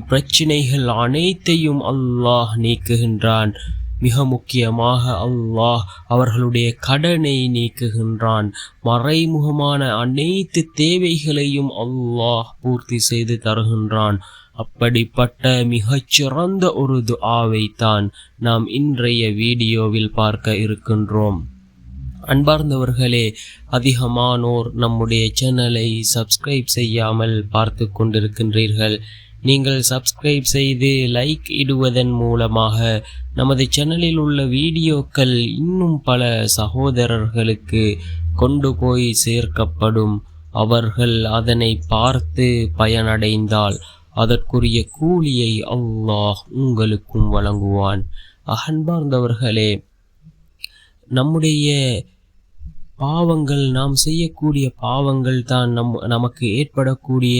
பிரச்சினைகள் அனைத்தையும் அல்லாஹ் நீக்குகின்றான். மிக முக்கியமாக அல்லாஹ் அவர்களுடைய கடனை நீக்குகின்றான். மறைமுகமான அனைத்து தேவைகளையும் அல்லாஹ் பூர்த்தி செய்து தருகின்றான். அப்படிப்பட்ட மிகச்சிறந்த ஒரு துஆவை தான் நாம் இன்றைய வீடியோவில் பார்க்க இருக்கின்றோம். அன்பார்ந்தவர்களே, அதிகமானோர் நம்முடைய சேனலை சப்ஸ்கிரைப் செய்யாமல் பார்த்து கொண்டிருக்கின்றீர்கள். நீங்கள் சப்ஸ்கிரைப் செய்து லைக் இடுவதன் மூலமாக நமது சேனலில் உள்ள வீடியோக்கள் இன்னும் பல சகோதரர்களுக்கு கொண்டு போய் சேர்க்கப்படும். அவர்கள் அதனை பார்த்து பயனடைந்தால் அதற்குரிய கூலியை அல்லாஹ் உங்களுக்கும் வழங்குவான். அன்பார்ந்தவர்களே, நம்முடைய பாவங்கள், நாம் செய்யக்கூடிய பாவங்கள் தான் நமக்கு ஏற்படக்கூடிய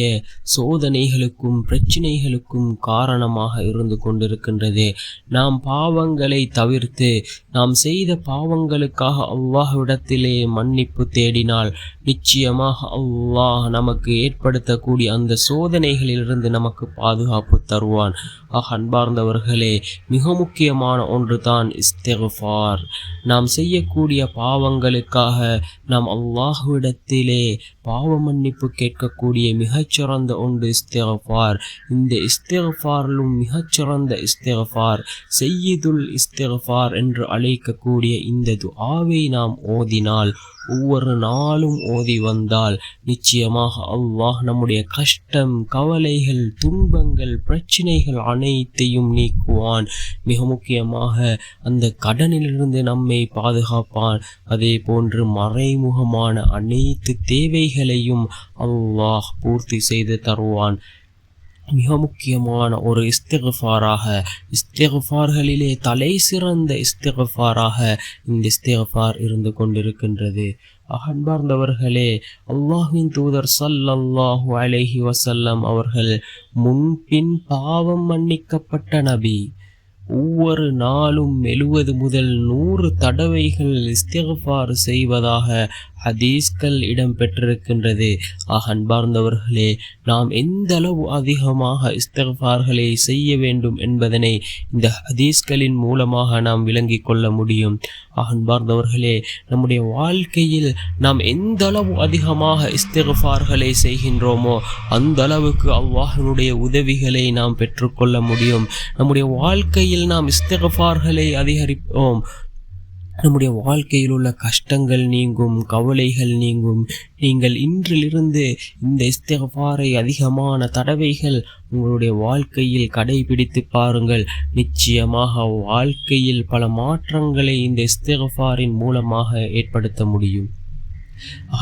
சோதனைகளுக்கும் பிரச்சினைகளுக்கும் காரணமாக இருந்து கொண்டிருக்கின்றது. நாம் பாவங்களை தவிர்த்து நாம் செய்த பாவங்களுக்காக அல்லாஹ்விடத்திலே மன்னிப்பு தேடினால் நிச்சயமாக அல்லாஹ் நமக்கு ஏற்படுத்தக்கூடிய அந்த சோதனைகளிலிருந்து நமக்கு பாதுகாப்பு தருவான். அன்பார்ந்தவர்களே, மிக முக்கியமான ஒன்று தான் இஸ்திக்ஃபார். நாம் செய்யக்கூடிய பாவங்களுக்காக நாம் அல்லாஹ்விடத்திலே பாவ மன்னிப்பு கேட்கக்கூடிய மிகச்சிறந்த ஒன்று இஸ்திக்ஃபார். இந்த இஸ்திக்ஃபாரிலும் மிகச்சிறந்த இஸ்திக்ஃபார், சய்யிதுல் இஸ்திக்ஃபார் என்று அழைக்கக்கூடிய இந்த துஆவை நாம் ஓதினால், ஒவ்வொரு நாளும் ஓதி வந்தால் நிச்சயமாக அல்லாஹ் நம்முடைய கஷ்டம், கவலைகள், துன்பங்கள், பிரச்சினைகள் அனைத்தையும் நீக்குவான். மிக முக்கியமாக அந்த கடனிலிருந்து நம்மை பாதுகாப்பான். அதே போன்று மறைமுகமான அனைத்து தேவைகளையும் அல்லாஹ் பூர்த்தி செய்து தருவான். மிக முக்கியமான ஒரு இஸ்திக்ஃபாராக, இஸ்திக்ஃபார்களிலே தலை சிறந்த இஸ்திக்ஃபாராக இந்த இஸ்திக்ஃபார் இருந்து கொண்டிருக்கின்றது. அன்பார்ந்தவர்களே, அல்லாஹ்வின் தூதர் ஸல்லல்லாஹு அலைஹி வஸல்லம் அவர்கள் முன்பின் பாவம் மன்னிக்கப்பட்ட நபி. ஒவ்வொரு நாளும் 70 முதல் 100 தடவைகள் இஸ்திக்ஃபார் செய்வதாக ஹதீஸ்கள் இடம்பெற்றிருக்கின்றது. அன்பார்ந்தவர்களே, நாம் எந்த அளவு அதிகமாக இஸ்திக்ஃபார்களை செய்ய வேண்டும் என்பதனை இந்த ஹதீஸ்களின் மூலமாக நாம் விளங்கிக் கொள்ள முடியும். அன்பார்ந்தவர்களே, நம்முடைய வாழ்க்கையில் நாம் எந்த அளவு அதிகமாக இஸ்திக்ஃபார்களை செய்கின்றோமோ அந்த அளவுக்கு அல்லாஹ்வினுடைய உதவிகளை நாம் பெற்றுக்கொள்ள முடியும். நம்முடைய வாழ்க்கையில் நாம் இஸ்திக்ஃபார்களை அதிகரிப்போம், நம்முடைய வாழ்க்கையில் உள்ள கஷ்டங்கள் நீங்கும், கவலைகள் நீங்கும். நீங்கள் இன்றிலிருந்து இந்த இஸ்திக்ஃபாரை அதிகமான தடவைகள் உங்களுடைய வாழ்க்கையில் கடைபிடித்து பாருங்கள். நிச்சயமாக வாழ்க்கையில் பல மாற்றங்களை இந்த இஸ்திக்ஃபாரின் மூலமாக ஏற்படுத்த முடியும்.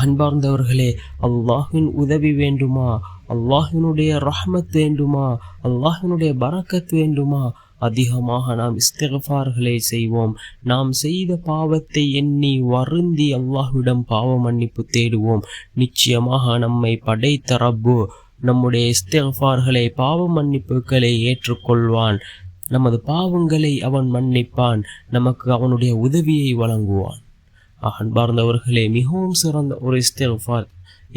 அன்பார்ந்தவர்களே, அல்லாஹ்வின் உதவி வேண்டுமா, அல்லாஹ்வினுடைய ரஹ்மத் வேண்டுமா, அல்லாஹ்வினுடைய பரக்கத் வேண்டுமா, அதிகமாக நாம் இஸ்திக்ஃபார்களை செய்வோம். நாம் செய்த பாவத்தை எண்ணி வருந்தி அல்லாஹ்விடம் பாவ மன்னிப்பு தேடுவோம். நிச்சயமாக நம்மை படைத்த ரப்பு நம்முடைய இஸ்திக்ஃபார்களை, பாவ மன்னிப்புகளை ஏற்றுக்கொள்வான். நமது பாவங்களை அவன் மன்னிப்பான், நமக்கு அவனுடைய உதவியை வழங்குவான். அன்பார்ந்தவர்களே, மிகவும் சிறந்த ஒரு இஸ்திக்ஃபார்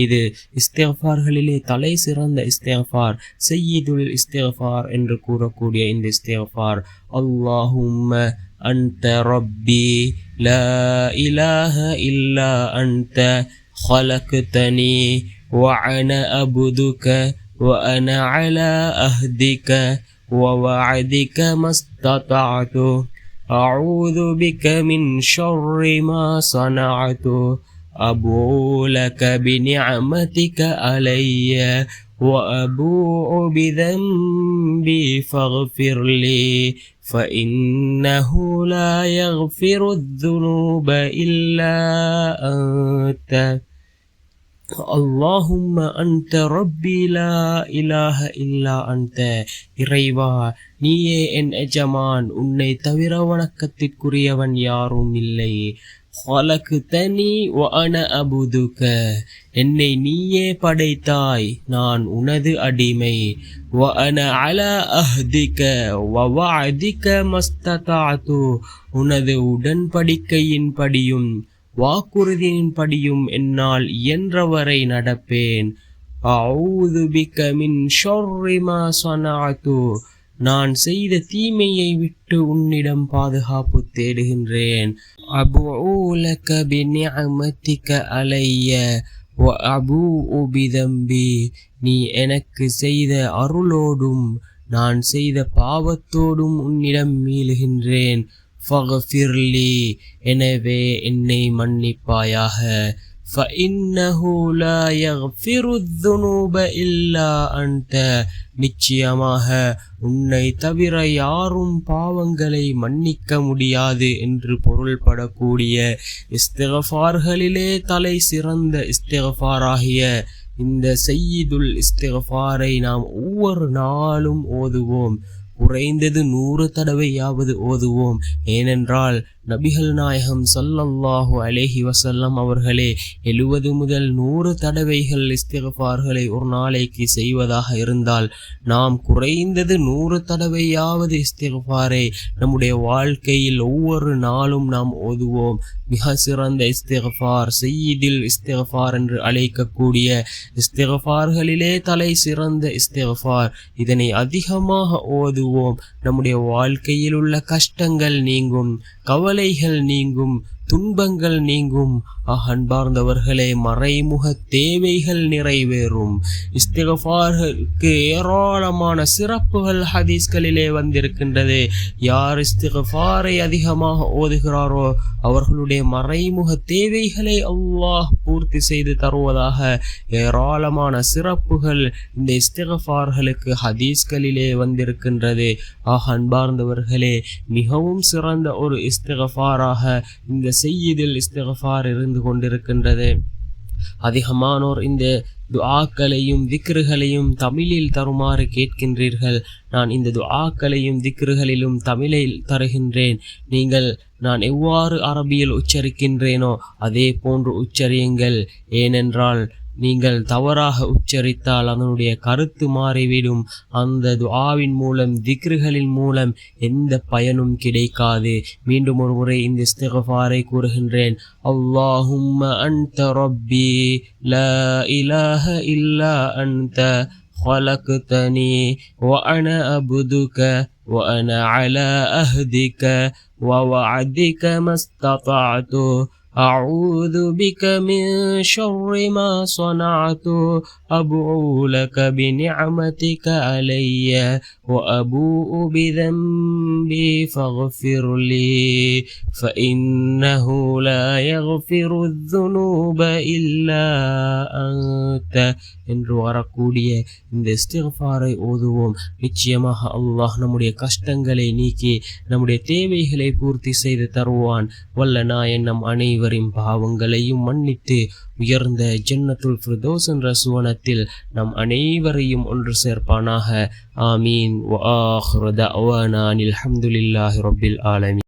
இது. இஸ்திக்ஃபார்களிலே தலை சிறந்த இஸ்திக்ஃபார், சய்யிதுல் இஸ்திக்ஃபார் என்று கூறக்கூடிய இந்த இஸ்திக்ஃபார், அல்லாஹும்ம அன்த ரப்பி லா இலாஹ இல்லா அன்த خلقتني وأنا عبدك وأنا على عهدك ووعدك ما استطعت أعوذ بك من شر ما صنعت أبوء لك بنعمتك علي وأبوء بذنبي فاغفر لي فإنه لا يغفر الذنوب إلا أنت اللهم أنت ربي لا إله إلا أنت. இறைவா, நீயே என் எஜமான், உன்னை தவிர வணக்கத்திற்குரியவன் யாரும் இல்லை. خلقتني وأنا عبدك, என்னை நீயே படைத்தாய், நான் உனது அடிமை. وأنا على عهدك ووعدك ما استطعت, உனது உடன்படிக்கையின் படியும் வாக்குறுதியின் படியும் என்னால் இயன்றவரை நடப்பேன். அஊது பிக மின் ஷர்ரி மா ஸனஅது, நான் செய்த தீமையை விட்டு உன்னிடம் பாதுகாப்பு தேடுகின்றேன். அபூஉ லக பிநிஅமதிக அலைய வ அபூஉ பிதம்பி, நீ எனக்கு செய்த அருளோடும் நான் செய்த பாவத்தோடும் உன்னிடம் மீளுகின்றேன். ஃபக்ஃபிர்லி, எனவே என்னை மன்னிப்பாயாக. ஃபஇன்னஹு லா யக்ஃபிருத் துனூப இல்லா அன்த, நிச்சயமாக உன்னை தவிர யாரும் பாவங்களை மன்னிக்க முடியாது என்று பொருள்படக்கூடிய இஸ்திக்ஃபார்களிலே தலை சிறந்த இஸ்திக்ஃபாராகிய இந்த சய்யிதுல் இஸ்திக்ஃபாரை நாம் ஒவ்வொரு நாளும் ஓதுவோம். குறைந்தது 100 தடவையாவது ஓதுவோம். ஏனென்றால் நபிகள் நாயகம் ஸல்லல்லாஹு அலைஹி வஸல்லம் அவர்களே 70 முதல் 100 தடவைகள் இஸ்திக்ஃபார்களை ஒரு நாளைக்கு செய்வதாக இருந்தால் நாம் குறைந்தது 100 தடவையாவது இஸ்திக்ஃபாரை நம்முடைய வாழ்க்கையில் ஒவ்வொரு நாளும் நாம் ஓதுவோம். மிக சிறந்த இஸ்திக்ஃபார், சய்யிதுல் இஸ்திக்ஃபார் என்று அழைக்கக்கூடிய இஸ்திக்ஃபார்களிலே தலை சிறந்த இஸ்திக்ஃபார். இதனை அதிகமாக ஓதுவோம். நம்முடைய வாழ்க்கையில் உள்ள கஷ்டங்கள் நீங்கும், கவலைகள் நீங்கும், துன்பங்கள் நீங்கும். அன்பார்ந்தவர்களே, மறைமுக தேவைகள் நிறைவேறும். இஸ்திக்ஃபாருக்கு ஏராளமான சிறப்புகள் ஹதீஸ்களிலே வந்திருக்கின்றது. யார் இஸ்திக்ஃபாரை அதிகமாக ஓதுகிறாரோ அவர்களுடைய மறைமுக தேவைகளை அல்லாஹ் பூர்த்தி செய்து தருவதாக ஏராளமான சிறப்புகள் இந்த இஸ்திக்ஃபார்களுக்கு ஹதீஸ்களிலே வந்திருக்கின்றது. அன்பார்ந்தவர்களே, மிகவும் சிறந்த ஒரு இஸ்திக்ஃபாராக இந்த சய்யிதுல் இஸ்திக்ஃபார் இருந்து கொண்டிருக்கின்றது. அதிகமானோர் இந்த துஆக்களையும் திக்ருகளையும் தமிழில் தருமாறு கேட்கின்றீர்கள். நான் இந்த துஆக்களையும் திக்ருகளிலும் தமிழில் தருகின்றேன். நீங்கள் நான் எவ்வாறு அரபியில் உச்சரிக்கின்றேனோ அதே போன்று உச்சரியுங்கள். ஏனென்றால் நீங்கள் தவறாக உச்சரித்தால் அதனுடைய கருத்து மாறிவிடும். அந்த துஆவின் மூலம் திக்ருகளின் மூலம் எந்த பயனும் கிடைக்காது. மீண்டும் ஒரு முறை இந்த இஸ்திக்ஃபாரை கூறுகின்றேன். அல்லாஹும்ம அன்த ரப்பி லா இலாஹ இல்லா அன்த خلقتني وأنا عبدك وأنا على عهدك ووعدك ما استطعت أعوذ بك من شر ما صنعت أبوء لك بنعمتك علي وأبوء بذنبي فاغفر لي فإنه لا يغفر الذنوب إلا أنت என்று வரக்கூடிய இந்த இஸ்திக்ஃபாரை ஓதுவோம். நிச்சயமாக அல்லாஹ் நம்முடைய கஷ்டங்களை நீக்கி நம்முடைய தேவைகளை பூர்த்தி செய்து தருவான். வல்ல நாயன் நம் அனைவரின் பாவங்களையும் மன்னித்து உயர்ந்த ஜன்னத்துல் ஃபிர்தௌஸ் என்ற சுவனத்தில் நம் அனைவரையும் ஒன்று சேர்ப்பானாக. ஆமீன். வ ஆகிரு தஅவானா அல்ஹம்துலில்லாஹி ரப்பில் ஆலமீன்.